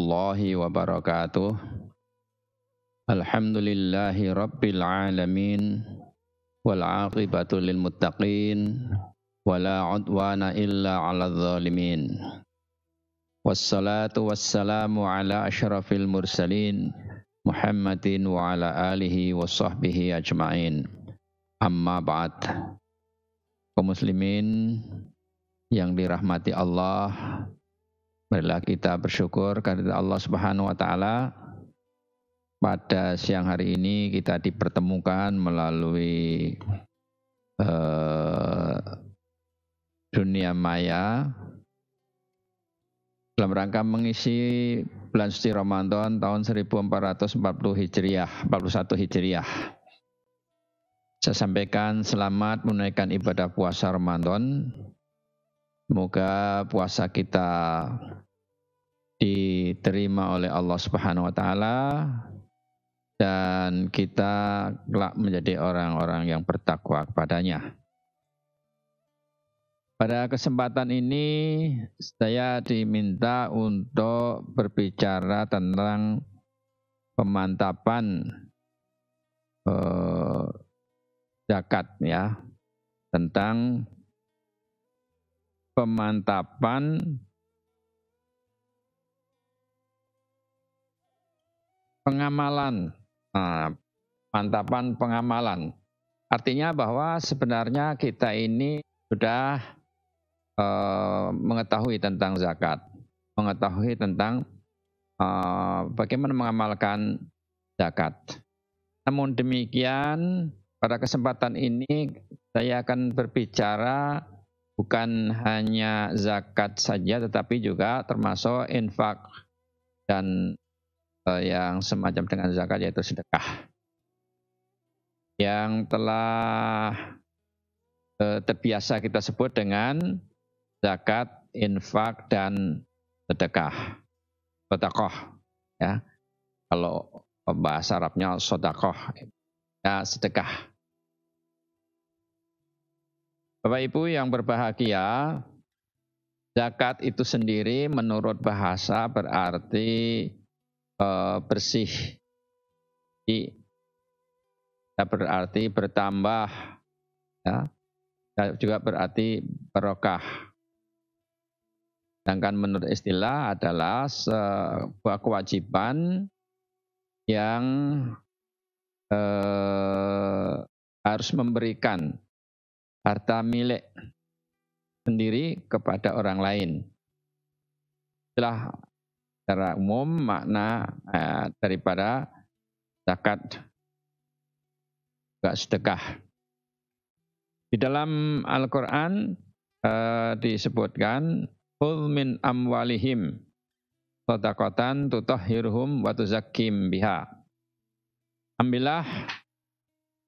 warahmatullahi wabarakatuh. Alhamdulillahi rabbil alamin wal aqibatu lil muttaqin wala udwana illa 'alal zalimin. Wassalatu wassalamu ala asyrafil mursalin Muhammadin wa ala alihi wa sahbihi ajma'in. Amma ba'd. Kaum muslimin yang dirahmati Allah, marilah kita bersyukur karena Allah Subhanahu wa taala pada siang hari ini kita dipertemukan melalui dunia maya dalam rangka mengisi bulan suci Ramadan tahun 1440 Hijriah, 41 Hijriah. Saya sampaikan selamat menunaikan ibadah puasa Ramadan. Semoga puasa kita diterima oleh Allah Subhanahu wa taala dan kita kelak menjadi orang-orang yang bertakwa kepadanya. Pada kesempatan ini saya diminta untuk berbicara tentang pemantapan zakat ya, tentang pemantapan pengamalan. Pemantapan pengamalan. Artinya bahwa sebenarnya kita ini sudah mengetahui tentang zakat, mengetahui tentang bagaimana mengamalkan zakat. Namun demikian, pada kesempatan ini saya akan berbicara bukan hanya zakat saja, tetapi juga termasuk infak dan yang semacam dengan zakat, yaitu sedekah. Yang telah terbiasa kita sebut dengan zakat, infak, dan sedekah. Sedekah, ya. Kalau bahasa Arabnya sedekah, ya sedekah. Bapak Ibu yang berbahagia, zakat itu sendiri menurut bahasa berarti bersih, berarti bertambah, ya, juga berarti barokah. Sedangkan menurut istilah adalah sebuah kewajiban yang harus memberikan harta milik sendiri kepada orang lain. Itulah secara umum makna daripada zakat juga sedekah. Di dalam Al-Quran disebutkan qul min amwalihim shadaqatan tutahhiruhum wa tuzakkim biha. Ambillah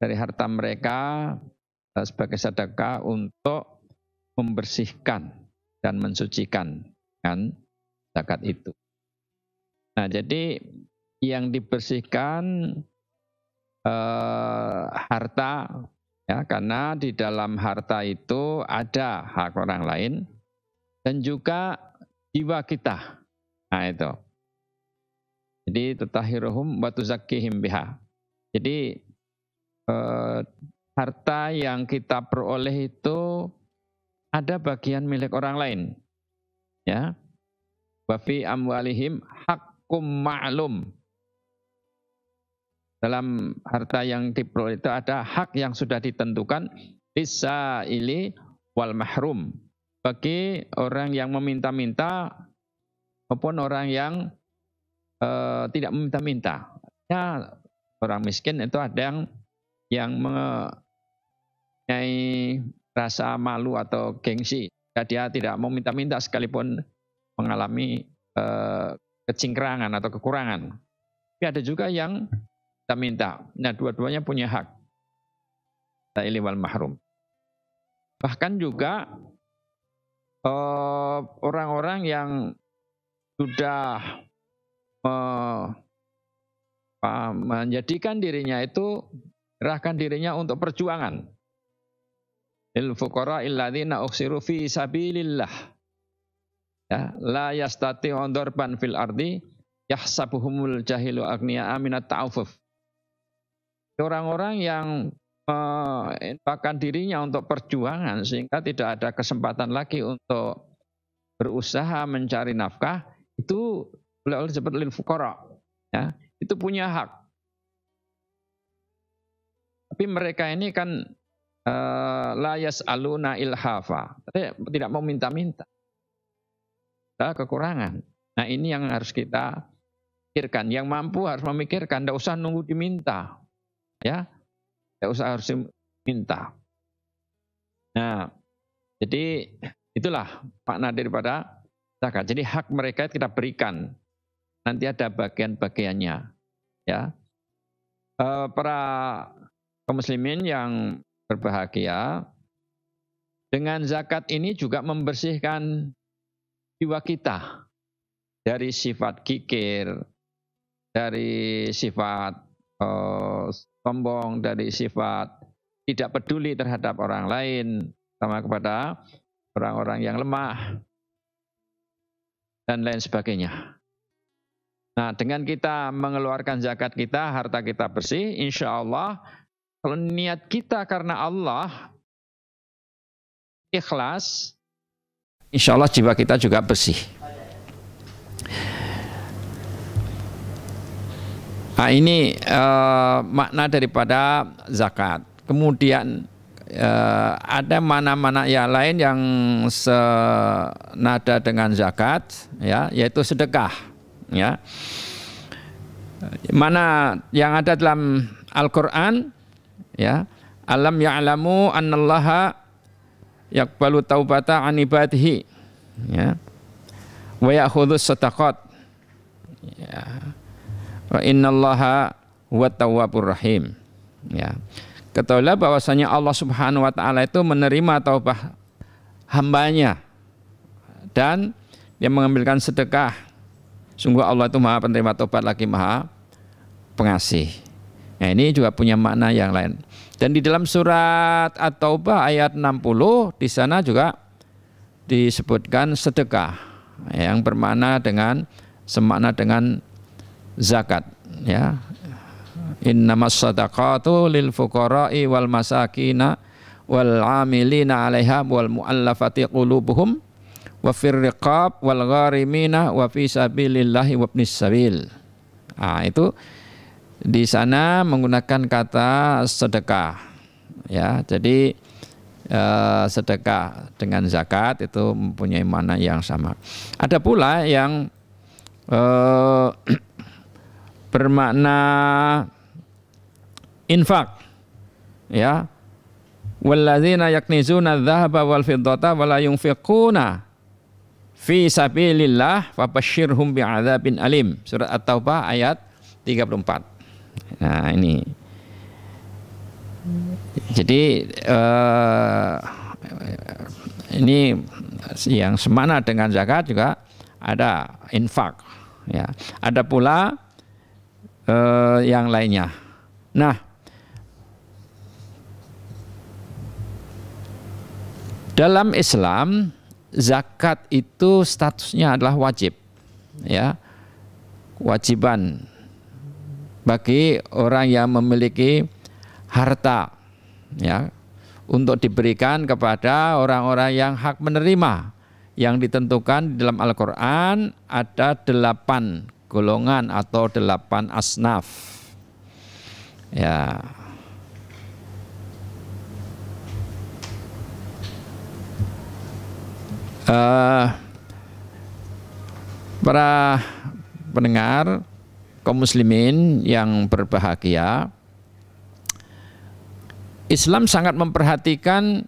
dari harta mereka sebagai sedekah untuk membersihkan dan mensucikan kan zakat itu. Nah, jadi yang dibersihkan harta, ya, karena di dalam harta itu ada hak orang lain dan juga jiwa kita. Nah itu. Jadi tutahhiruhum wa tuzakkihim biha. Jadi harta yang kita peroleh itu ada bagian milik orang lain. Ya. Wa fi amwalihim haqqum ma'lum. Dalam harta yang diperoleh itu ada hak yang sudah ditentukan lisaili wal mahrum, bagi orang yang meminta-minta maupun orang yang tidak meminta-minta. Ya, orang miskin itu ada yang mempunyai rasa malu atau gengsi. Dia tidak mau minta-minta sekalipun mengalami kecingkrangan atau kekurangan. Tapi ada juga yang minta. Nah, dua-duanya punya hak. Lisaili wal mahrum. Bahkan juga orang-orang yang sudah menjadikan dirinya itu, serahkan dirinya untuk perjuangan. Lil fuqara illadzina ukhsiru fi sabilillah. Ya, la yastati'un darban fil ardi yahsabuhumul jahilu agniya minat ta'affuf. Orang-orang yang menginfakkan dirinya untuk perjuangan sehingga tidak ada kesempatan lagi untuk berusaha mencari nafkah, itu oleh disebut lil fuqara, ya, itu punya hak. Tapi mereka ini kan la yas'aluna ilhafa, tidak mau minta-minta, ada kekurangan. Nah ini yang harus kita pikirkan. Yang mampu harus memikirkan, tidak usah nunggu diminta, ya, tidak usah harus minta. Nah, jadi itulah makna daripada zakat. Jadi hak mereka kita berikan. Nanti ada bagian-bagiannya, ya. Para kaum muslimin yang berbahagia, dengan zakat ini juga membersihkan jiwa kita dari sifat kikir, dari sifat sombong, dari sifat tidak peduli terhadap orang lain, sama kepada orang-orang yang lemah, dan lain sebagainya. Nah, dengan kita mengeluarkan zakat kita, harta kita bersih, insya Allah, kalau niat kita karena Allah ikhlas, insya Allah jiwa kita juga bersih. Nah, ini makna daripada zakat. Kemudian ada mana-mana yang lain yang senada dengan zakat, ya, yaitu sedekah, ya. Mana yang ada dalam Al-Qur'an, ya, alam ya'lamu annallaha yaqbalu taubata an ibadihi, ya, wa ya'khudhus shadaqat, ya, wa innallaha huwat tawwabur rahim, ya. Ketahuilah bahwasanya Allah Subhanahu wa taala itu menerima taubah hambanya dan dia mengambilkan sedekah. Sungguh Allah itu Maha penerima taubat lagi Maha pengasih. Nah, ini juga punya makna yang lain. Dan di dalam surat At-Taubah ayat 60 di sana juga disebutkan sedekah yang bermakna dengan semakna dengan zakat, ya. Innamas shadaqatu lil fuqara'i wal masakina wal 'amilina 'alaiha wal mu'allafati qulubuhum wa fir riqab wal gharimina wa fi sabilillahi wa ibnis sabil. Nah, itu di sana menggunakan kata sedekah, ya. Jadi sedekah dengan zakat itu mempunyai makna yang sama. Ada pula yang bermakna infak, ya. Walladzina yaknizuna adz-dzahaba wal fiddata wa la yunfiquna fi sabilillah fabasyirhum bi'adzabin alim. Surat At-Taubah ayat 34. Nah, ini. Jadi ini yang semana dengan zakat juga ada infak, ya. Ada pula yang lainnya. Nah, dalam Islam zakat itu statusnya adalah wajib, ya, kewajiban bagi orang yang memiliki harta, ya, untuk diberikan kepada orang-orang yang hak menerima, yang ditentukan di dalam Al-Quran ada 8 golongan atau 8 asnaf, ya. Para pendengar kaum muslimin yang berbahagia, Islam sangat memperhatikan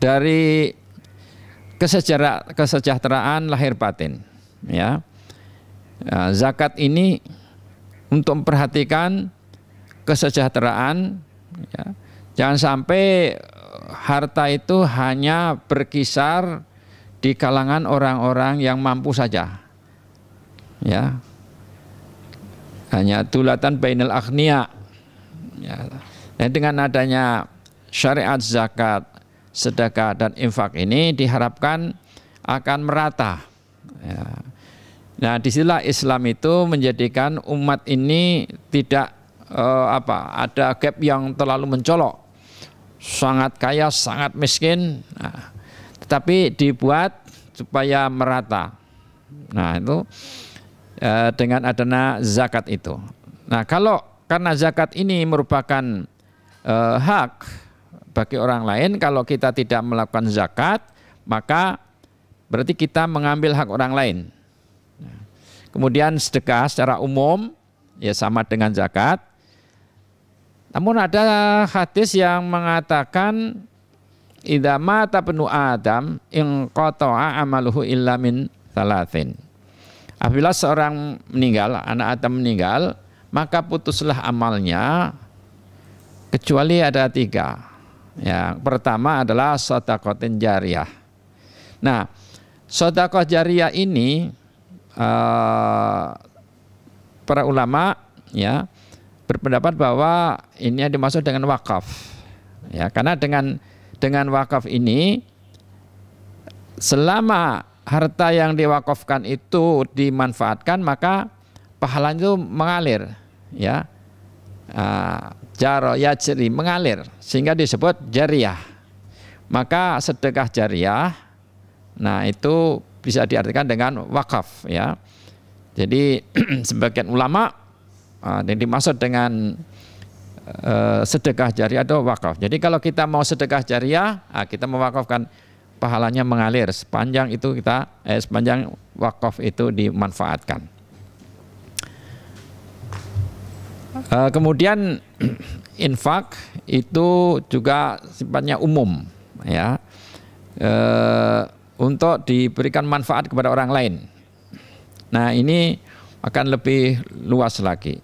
dari kesejahteraan lahir batin, ya. Zakat ini untuk memperhatikan kesejahteraan, ya. Jangan sampai harta itu hanya berkisar di kalangan orang-orang yang mampu saja, ya. Hanya dulatan bainal aghnia, ya. Dan dengan adanya syariat zakat, sedekah dan infak ini diharapkan akan merata, ya. Nah, disinilah Islam itu menjadikan umat ini tidak ada gap yang terlalu mencolok, sangat kaya, sangat miskin, tetapi dibuat supaya merata. Nah, itu dengan adanya zakat itu. Nah, kalau karena zakat ini merupakan hak bagi orang lain, kalau kita tidak melakukan zakat, maka berarti kita mengambil hak orang lain. Kemudian sedekah secara umum ya sama dengan zakat. Namun ada hadis yang mengatakan idza mata ibnu Adam inqata'a amaluhu illa min thalathin. Apabila seorang meninggal, anak Adam meninggal, maka putuslah amalnya kecuali ada 3. Yang pertama adalah shadaqatin jariyah. Nah, sedekah jariyah ini para ulama ya berpendapat bahwa ini dimaksud dengan wakaf. Ya, karena dengan wakaf ini selama harta yang diwakafkan itu dimanfaatkan maka pahalanya itu mengalir, ya. Jaro yajri, mengalir, sehingga disebut jariyah. Maka sedekah jariyah, nah itu bisa diartikan dengan wakaf, ya. Jadi sebagian ulama yang dimaksud dengan sedekah jariyah atau wakaf. Jadi kalau kita mau sedekah jariyah, kita mewakafkan, pahalanya mengalir sepanjang itu sepanjang wakaf itu dimanfaatkan. Kemudian infak itu juga sifatnya umum, ya, untuk diberikan manfaat kepada orang lain. Nah, ini akan lebih luas lagi.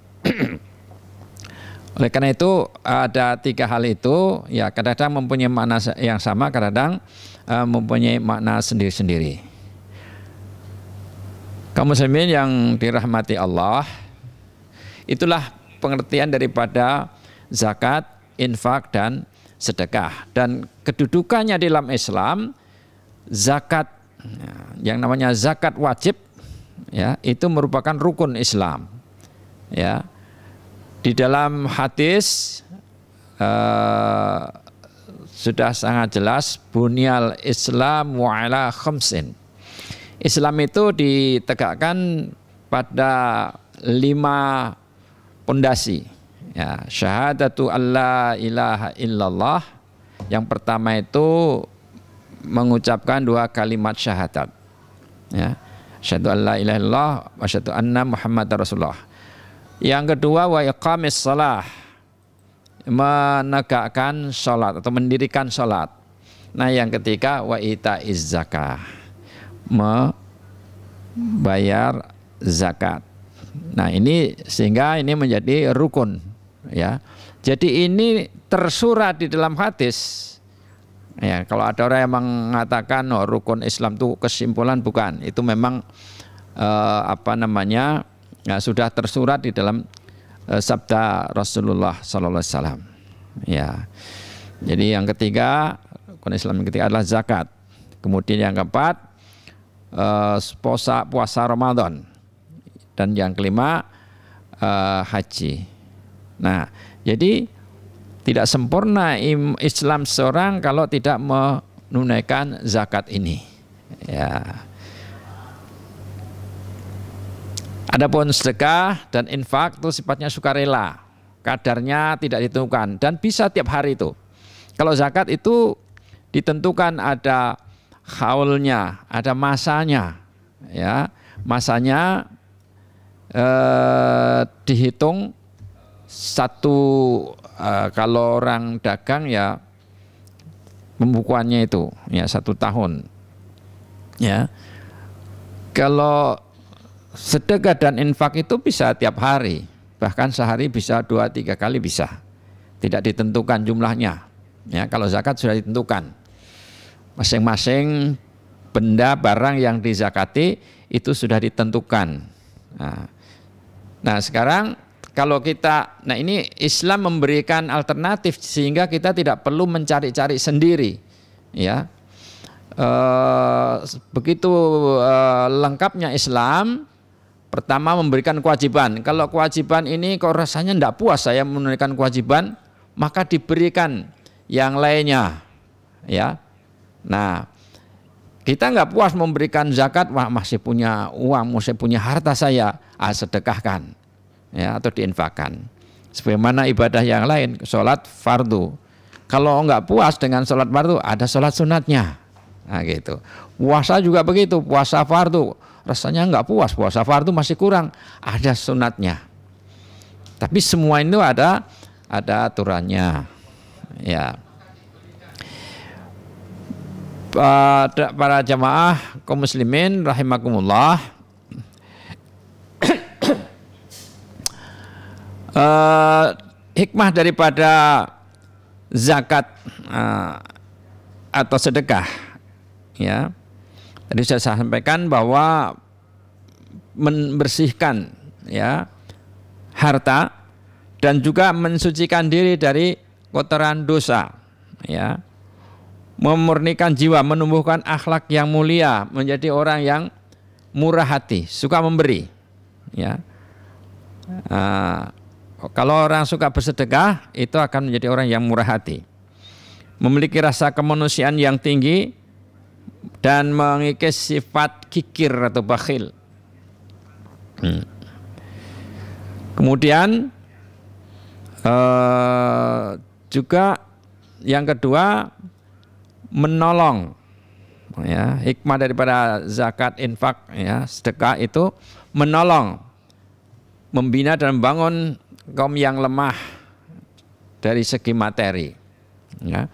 Oleh karena itu ada 3 hal itu, ya, kadang-kadang mempunyai makna yang sama, kadang-kadang mempunyai makna sendiri-sendiri. Kaum muslimin yang dirahmati Allah, itulah pengertian daripada zakat, infak, dan sedekah. Dan kedudukannya dalam Islam, zakat, yang namanya zakat wajib, ya, itu merupakan rukun Islam. Ya, di dalam hadis sudah sangat jelas, bunyal Islam wa ala khamsin. Islam itu ditegakkan pada 5 pondasi, ya. Syahadatu alla ilaha illallah, yang pertama itu mengucapkan 2 kalimat syahadat, ya. Asyhadu alla ilaha illallah wa asyhadu anna muhammadar rasulullah. Yang kedua wa iqamis shalah, menegakkan salat atau mendirikan salat. Nah, yang ketiga wa itaiz zakah, membayar zakat. Nah, ini sehingga ini menjadi rukun, ya. Jadi ini tersurat di dalam hadis. Ya, kalau ada orang yang mengatakan rukun Islam itu kesimpulan, bukan. Itu memang sudah tersurat di dalam sabda Rasulullah sallallahu alaihi wasallam. Ya. Jadi yang ketiga, rukun Islam yang ketiga adalah zakat. Kemudian yang keempat puasa Ramadan. Dan yang kelima haji. Nah, jadi tidak sempurna Islam seorang kalau tidak menunaikan zakat ini. Ya. Adapun sedekah dan infak itu sifatnya sukarela, kadarnya tidak ditentukan dan bisa tiap hari itu. Kalau zakat itu ditentukan, ada haulnya, ada masanya, ya. Masanya dihitung kalau orang dagang ya pembukuannya itu ya 1 tahun, ya. Kalau sedekah dan infak itu bisa tiap hari, bahkan sehari bisa 2-3 kali bisa, tidak ditentukan jumlahnya, ya. Kalau zakat sudah ditentukan, masing-masing benda barang yang dizakati itu sudah ditentukan. Nah, sekarang kalau kita, nah ini Islam memberikan alternatif sehingga kita tidak perlu mencari-cari sendiri, ya. Begitu lengkapnya Islam, Pertama, memberikan kewajiban. Kalau kewajiban ini kok rasanya tidak puas saya menunaikan kewajiban, maka diberikan yang lainnya. Ya, nah kita nggak puas memberikan zakat, wah masih punya uang, masih punya harta saya, sedekahkan, ya, atau diinfakkan. Sebagaimana ibadah yang lain, sholat fardu. Kalau nggak puas dengan sholat fardu, ada sholat sunatnya. Nah gitu. Puasa juga begitu, puasa fardu. Rasanya nggak puas, puasa fardu masih kurang, ada sunatnya. Tapi semua itu ada aturannya. Ya. Para jamaah kaum muslimin rahimakumullah. Hikmah daripada zakat atau sedekah, ya. Tadi saya sampaikan bahwa membersihkan, ya, harta dan juga mensucikan diri dari kotoran dosa, ya, memurnikan jiwa, menumbuhkan akhlak yang mulia, menjadi orang yang murah hati, suka memberi, ya. Kalau orang suka bersedekah, itu akan menjadi orang yang murah hati, memiliki rasa kemanusiaan yang tinggi, dan mengikis sifat kikir atau bakhil. Kemudian juga yang kedua, menolong, ya. Hikmah daripada zakat, infak, ya, sedekah itu menolong, membina dan membangun kaum yang lemah dari segi materi, ya,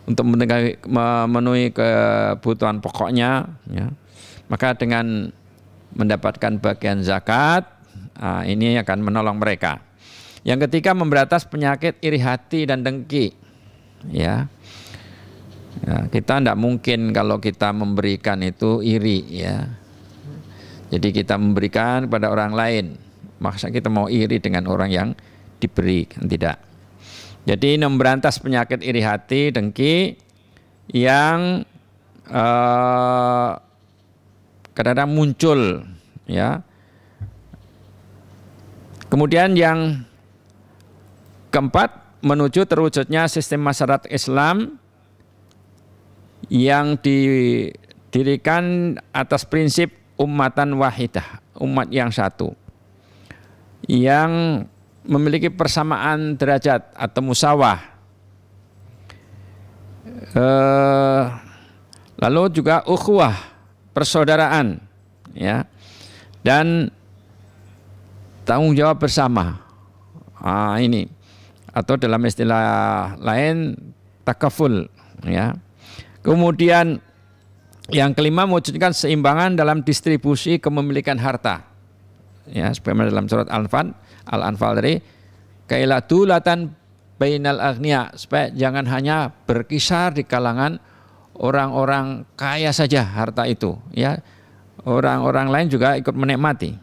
untuk memenuhi kebutuhan pokoknya, ya. Maka dengan mendapatkan bagian zakat, ini akan menolong mereka. Yang ketiga, memberantas penyakit iri hati dan dengki, ya. Kita tidak mungkin kalau kita memberikan itu iri, ya. Jadi kita memberikan kepada orang lain, masa kita mau iri dengan orang yang diberi? Tidak. Jadi memberantas penyakit iri hati, dengki yang kadang-kadang muncul, ya. Kemudian yang keempat, menuju terwujudnya sistem masyarakat Islam yang didirikan atas prinsip ummatan wahidah, umat yang satu, yang memiliki persamaan derajat atau musawah. Lalu juga ukhuwah, persaudaraan, ya, dan tanggung jawab bersama. Ini, atau dalam istilah lain takaful, ya. Kemudian yang kelima, mewujudkan seimbangan dalam distribusi kepemilikan harta, ya, sebagaimana dalam surat Al-Anfal dari kailadulatan bainal aghnia, supaya jangan hanya berkisar di kalangan orang-orang kaya saja harta itu, ya, orang-orang lain juga ikut menikmati.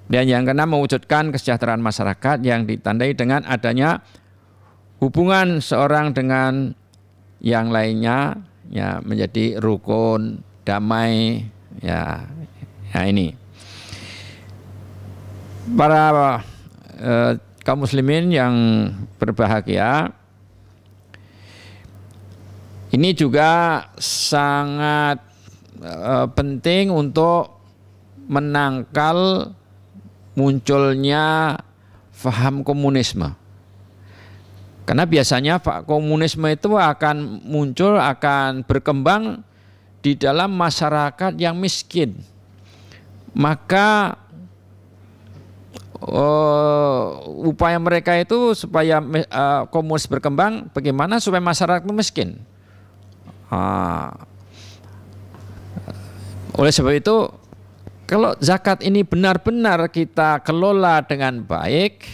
Dan yang keenam, mewujudkan kesejahteraan masyarakat yang ditandai dengan adanya hubungan seorang dengan yang lainnya, ya, menjadi rukun, damai, ya. Ini para kaum muslimin yang berbahagia, ini juga sangat penting untuk menangkal munculnya faham komunisme. Karena biasanya komunisme itu akan muncul, akan berkembang di dalam masyarakat yang miskin. Maka upaya mereka itu supaya komunis berkembang, bagaimana supaya masyarakat itu miskin. Oleh sebab itu, kalau zakat ini benar-benar kita kelola dengan baik,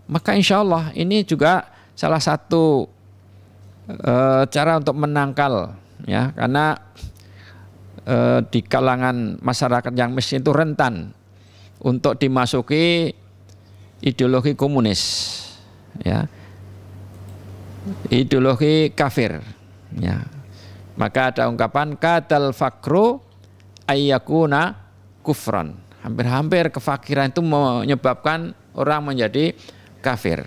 maka insya Allah ini juga salah satu cara untuk menangkal, ya, karena di kalangan masyarakat yang miskin itu rentan untuk dimasuki ideologi komunis, ya, ideologi kafir, ya. Maka ada ungkapan kadal fakru ayyakuna kufran, Hampir-hampir kefakiran itu menyebabkan orang menjadi kafir.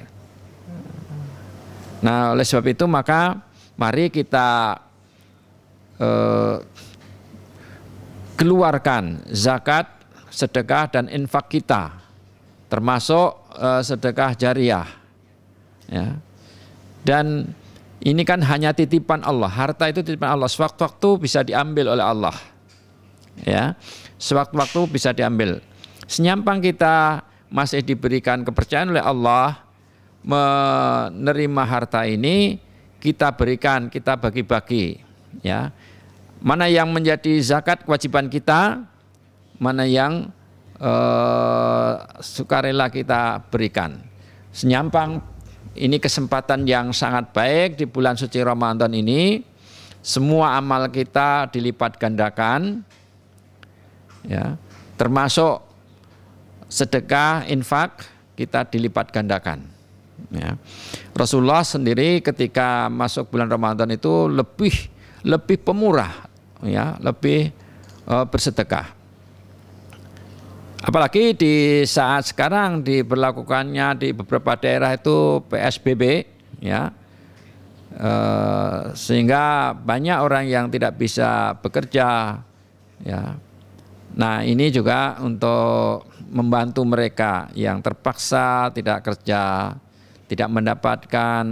Nah, oleh sebab itu maka mari kita keluarkan zakat, sedekah dan infak kita, termasuk sedekah jariah. Ya. Dan ini kan hanya titipan Allah. Harta itu titipan Allah. Sewaktu-waktu bisa diambil oleh Allah. Ya, sewaktu-waktu bisa diambil. Senyampang kita masih diberikan kepercayaan oleh Allah menerima harta ini, kita berikan, kita bagi-bagi. Ya, mana yang menjadi zakat kewajiban kita, mana yang sukarela kita berikan. Senyampang ini kesempatan yang sangat baik di bulan suci Ramadan ini. Semua amal kita dilipat gandakan, ya, termasuk sedekah, infak kita dilipat gandakan. Ya. Rasulullah sendiri ketika masuk bulan Ramadan itu lebih pemurah, ya, lebih bersedekah. Apalagi di saat sekarang diberlakukannya di beberapa daerah itu PSBB, ya, sehingga banyak orang yang tidak bisa bekerja, ya. Nah, ini juga untuk membantu mereka yang terpaksa tidak kerja, tidak mendapatkan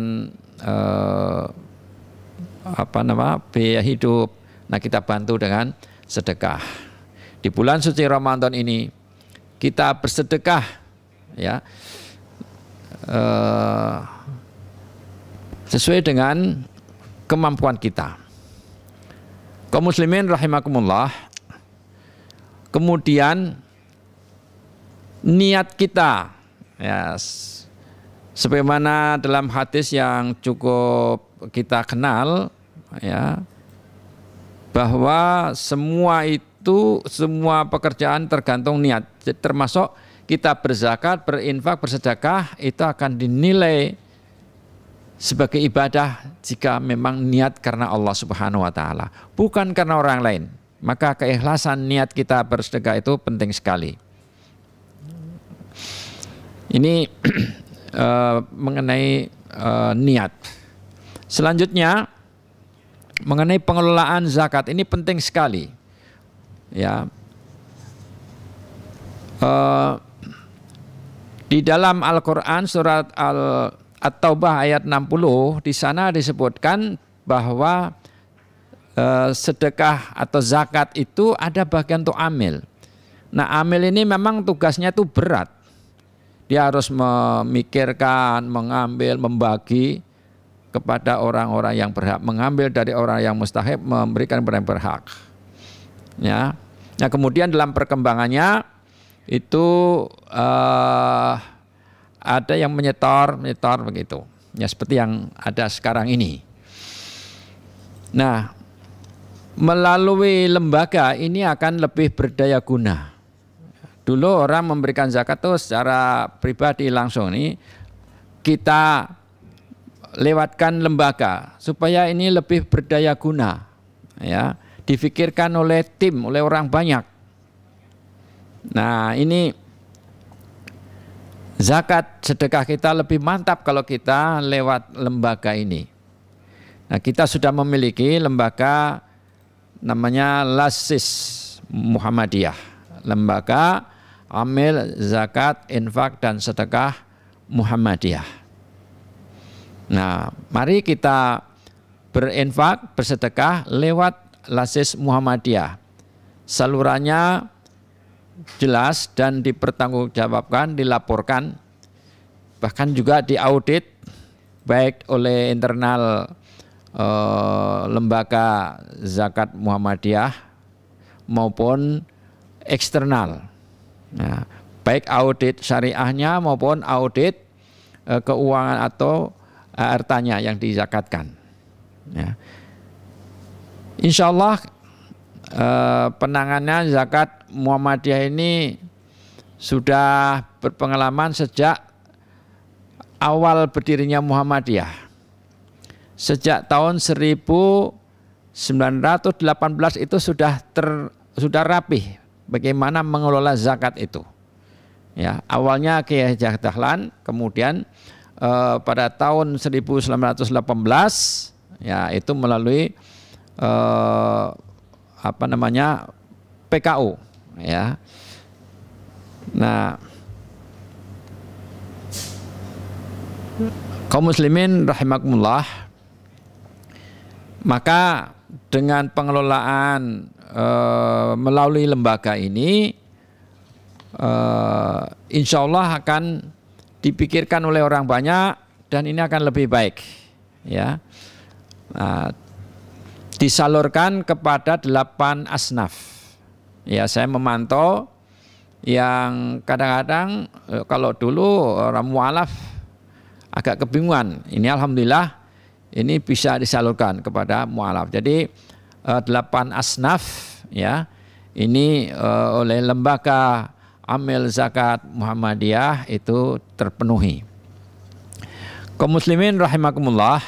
biaya hidup. Nah, kita bantu dengan sedekah. Di bulan suci Ramadan ini kita bersedekah, ya, sesuai dengan kemampuan kita. Kaum muslimin rahimakumullah. Kemudian niat kita, ya, sebagaimana dalam hadis yang cukup kita kenal, ya, bahwa semua pekerjaan tergantung niat, termasuk kita berzakat, berinfak, bersedekah itu akan dinilai sebagai ibadah jika memang niat karena Allah Subhanahu wa taala, bukan karena orang lain. Maka keikhlasan niat kita bersedekah itu penting sekali. Ini mengenai niat. Selanjutnya mengenai pengelolaan zakat, ini penting sekali. Ya, di dalam Al-Quran surat At-Taubah ayat 60, di sana disebutkan bahwa sedekah atau zakat itu ada bagian untuk amil. Nah, amil ini memang tugasnya itu berat. Dia harus memikirkan, mengambil, membagi kepada orang-orang yang berhak, mengambil dari orang yang mustahik, memberikan kepada yang berhak. Ya. Nah, kemudian dalam perkembangannya itu ada yang menyetor begitu. Ya, seperti yang ada sekarang ini. Nah, melalui lembaga ini akan lebih berdaya guna. Dulu orang memberikan zakat itu secara pribadi langsung, ini kita lewatkan lembaga supaya ini lebih berdaya guna, ya, difikirkan oleh tim, oleh orang banyak. Nah, ini zakat sedekah kita lebih mantap kalau kita lewat lembaga ini. Nah, kita sudah memiliki lembaga namanya Lasis Muhammadiyah, lembaga amil zakat, infak dan sedekah Muhammadiyah. Nah, mari kita berinfak, bersedekah lewat Lasis Muhammadiyah. Salurannya jelas dan dipertanggungjawabkan, dilaporkan, bahkan juga diaudit baik oleh internal lembaga zakat Muhammadiyah maupun eksternal. Nah, baik audit syariahnya maupun audit keuangan atau hartanya yang dizakatkan. Ya. Insya Allah penanganan zakat Muhammadiyah ini sudah berpengalaman sejak awal berdirinya Muhammadiyah. Sejak tahun 1918 itu sudah rapih bagaimana mengelola zakat itu. Ya, awalnya Kiai Haji Dahlan, kemudian pada tahun 1918 ya itu melalui PKU ya. Nah, kaum muslimin rahimakumullah, maka dengan pengelolaan melalui lembaga ini insya Allah akan dipikirkan oleh orang banyak dan ini akan lebih baik ya. Nah, disalurkan kepada 8 asnaf ya. Saya memantau yang kadang-kadang kalau dulu orang mualaf agak kebingungan, ini alhamdulillah ini bisa disalurkan kepada mualaf. Jadi 8 asnaf ya, ini oleh lembaga Amil Zakat Muhammadiyah itu terpenuhi. Kaum muslimin rahimakumullah.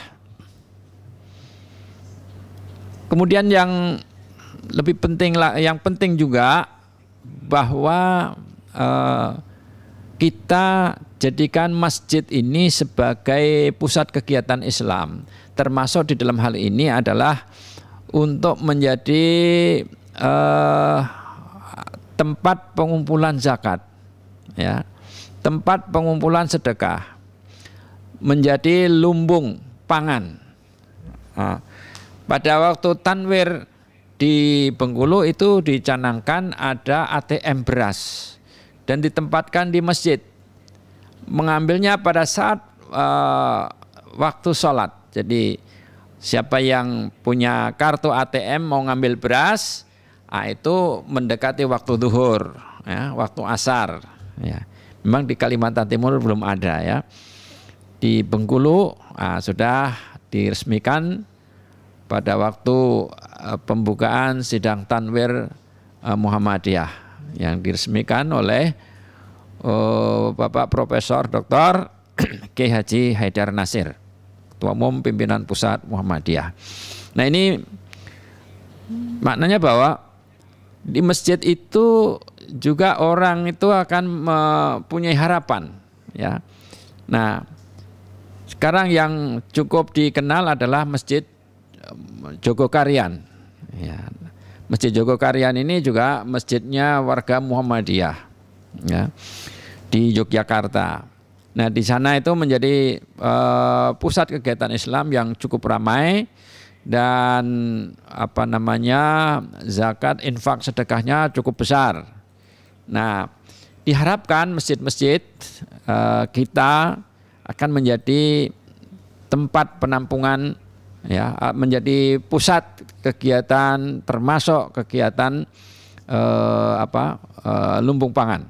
Kemudian yang lebih penting, yang penting juga bahwa kita jadikan masjid ini sebagai pusat kegiatan Islam. Termasuk di dalam hal ini adalah untuk menjadi tempat pengumpulan zakat, ya, tempat pengumpulan sedekah, menjadi lumbung pangan. Nah, pada waktu tanwir di Bengkulu itu dicanangkan ada ATM beras dan ditempatkan di masjid. Mengambilnya pada saat waktu sholat. Jadi siapa yang punya kartu ATM mau ngambil beras, itu mendekati waktu zuhur, ya, waktu asar. Ya. Memang di Kalimantan Timur belum ada ya. Di Bengkulu sudah diresmikan pada waktu pembukaan sidang tanwir Muhammadiyah yang diresmikan oleh Bapak Profesor Dr. Kiai Haji Haidar Nasir, Ketua Umum Pimpinan Pusat Muhammadiyah. Nah, ini maknanya bahwa di masjid itu juga orang itu akan mempunyai harapan ya. Nah, sekarang yang cukup dikenal adalah Masjid Jogokarian ya. Masjid Jogokarian ini juga masjidnya warga Muhammadiyah ya, di Yogyakarta. Nah, di sana itu menjadi pusat kegiatan Islam yang cukup ramai. Dan zakat infak sedekahnya cukup besar. Nah, diharapkan masjid-masjid kita akan menjadi tempat penampungan ya, menjadi pusat kegiatan termasuk kegiatan lumbung pangan.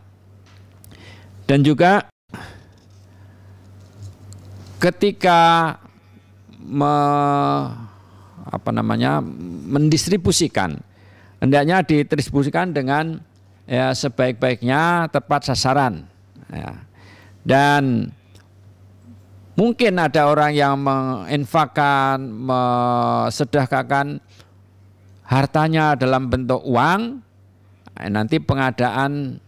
Dan juga ketika mendistribusikan, hendaknya didistribusikan dengan ya, sebaik-baiknya, tepat sasaran ya. Dan mungkin ada orang yang menginfakkan, mesedekahkan hartanya dalam bentuk uang, nanti pengadaan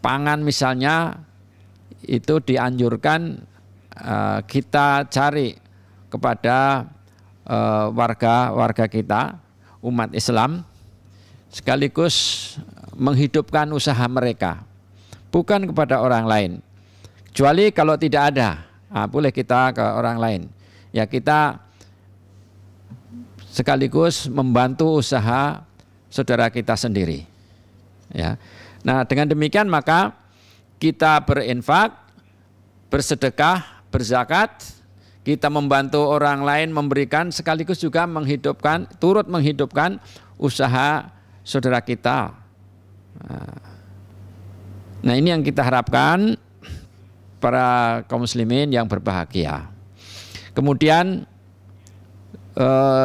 pangan misalnya itu dianjurkan kita cari kepada warga kita, umat Islam, sekaligus menghidupkan usaha mereka, bukan kepada orang lain. Kecuali kalau tidak ada, boleh kita ke orang lain. Ya, kita sekaligus membantu usaha saudara kita sendiri. Ya. Nah, dengan demikian maka kita berinfak, bersedekah, berzakat, kita membantu orang lain memberikan, sekaligus juga menghidupkan, turut menghidupkan usaha saudara kita. Nah, ini yang kita harapkan para kaum muslimin yang berbahagia. Kemudian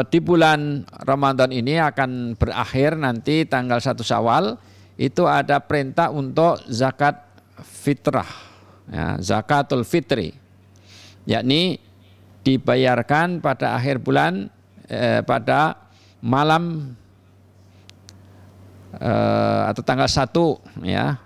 di bulan Ramadan ini akan berakhir nanti tanggal 1 Syawal, itu ada perintah untuk zakat fitrah, ya, zakatul fitri, yakni dibayarkan pada akhir bulan pada malam atau tanggal 1 ya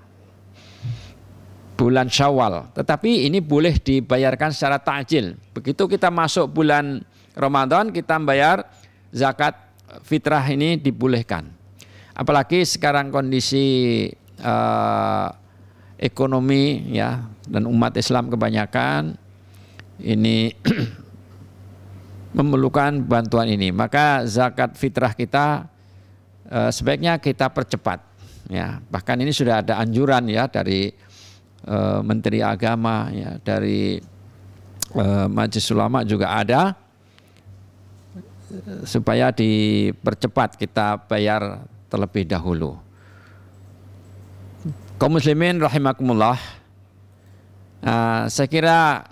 bulan Syawal. Tetapi ini boleh dibayarkan secara ta'jil. Begitu kita masuk bulan Ramadan, kita bayar zakat fitrah ini dibolehkan. Apalagi sekarang kondisi ekonomi ya, dan umat Islam kebanyakan ini memerlukan bantuan ini. Maka zakat fitrah kita sebaiknya kita percepat ya. Bahkan ini sudah ada anjuran ya dari Menteri Agama ya, dari Majelis Ulama juga ada, supaya dipercepat kita bayar terlebih dahulu. Kaum muslimin rahimakumullah, saya kira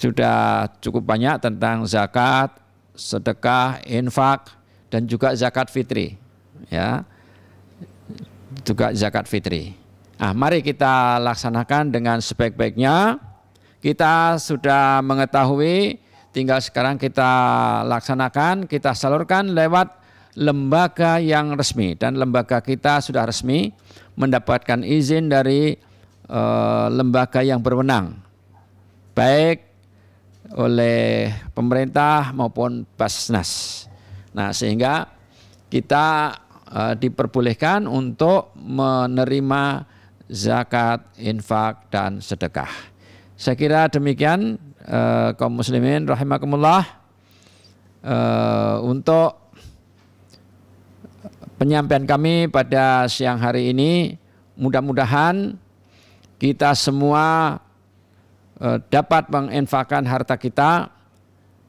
sudah cukup banyak tentang zakat, sedekah, infak, dan juga zakat fitri ya, juga zakat fitri. Mari kita laksanakan dengan sebaik-baiknya. Kita sudah mengetahui, tinggal sekarang kita laksanakan, kita salurkan lewat lembaga yang resmi. Dan lembaga kita sudah resmi mendapatkan izin dari lembaga yang berwenang, baik oleh pemerintah maupun Basnas. Nah, sehingga kita diperbolehkan untuk menerima zakat, infak, dan sedekah. Saya kira demikian kaum muslimin rahimakumullah, untuk penyampaian kami pada siang hari ini. Mudah-mudahan kita semua dapat menginfakkan harta kita,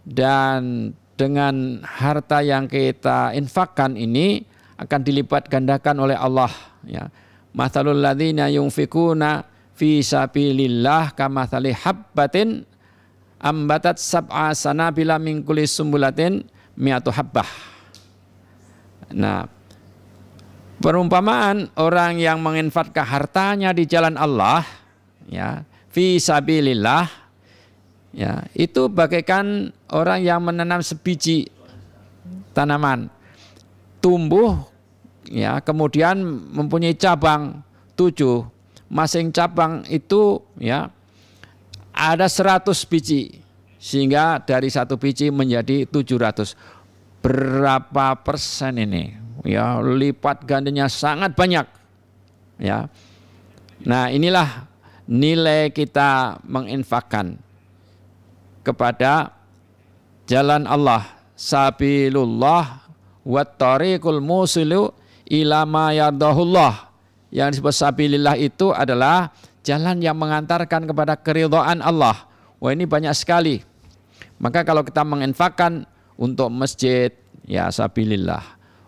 dan dengan harta yang kita infakkan ini akan dilipat gandakan oleh Allah ya. Mathalul ladzina yunfikuna fi sabilillah kamathali habbatin ambatat sab'a sanabila min kulli sumbulatin mi'atu habbah. Nah, perumpamaan orang yang menginfakkan hartanya di jalan Allah ya, fi sabilillah ya, itu bagaikan orang yang menanam sebiji tanaman, tumbuh ya, kemudian mempunyai cabang 7. Masing cabang itu ya ada 100 biji, sehingga dari 1 biji menjadi 700. Berapa persen ini? Ya, lipat gandanya sangat banyak. Ya. Nah, inilah nilai kita menginfakkan kepada jalan Allah, sabilullah wat tariqul musilu ila ma yardahullah. Yang disebut sabilillah itu adalah jalan yang mengantarkan kepada keridhaan Allah. Wah, ini banyak sekali. Maka kalau kita menginfakkan untuk masjid, ya sabilillah.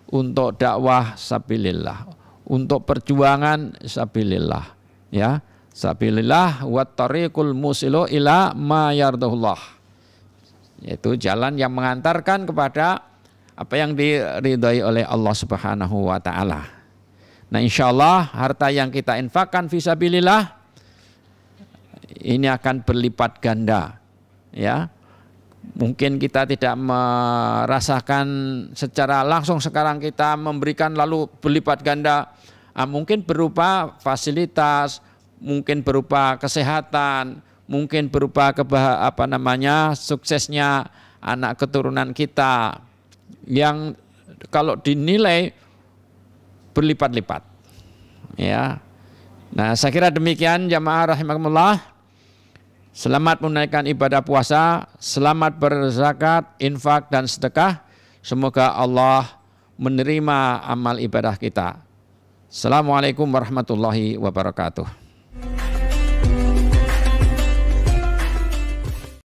Untuk dakwah, sabilillah. Untuk perjuangan, sabilillah. Ya, sabilillah wat tariqul musilu ila ma yardahullah. Yaitu jalan yang mengantarkan kepada apa yang diridhai oleh Allah Subhanahu wa taala. Nah, insyaallah harta yang kita infakkan fisabilillah ini akan berlipat ganda ya. Mungkin kita tidak merasakan secara langsung sekarang kita memberikan lalu berlipat ganda. Mungkin berupa fasilitas, mungkin berupa kesehatan, mungkin berupa suksesnya anak keturunan kita yang kalau dinilai berlipat-lipat ya. Nah, saya kira demikian jamaah rahimakumullah. Selamat menunaikan ibadah puasa, selamat berzakat, infak, dan sedekah. Semoga Allah menerima amal ibadah kita. Assalamualaikum warahmatullahi wabarakatuh.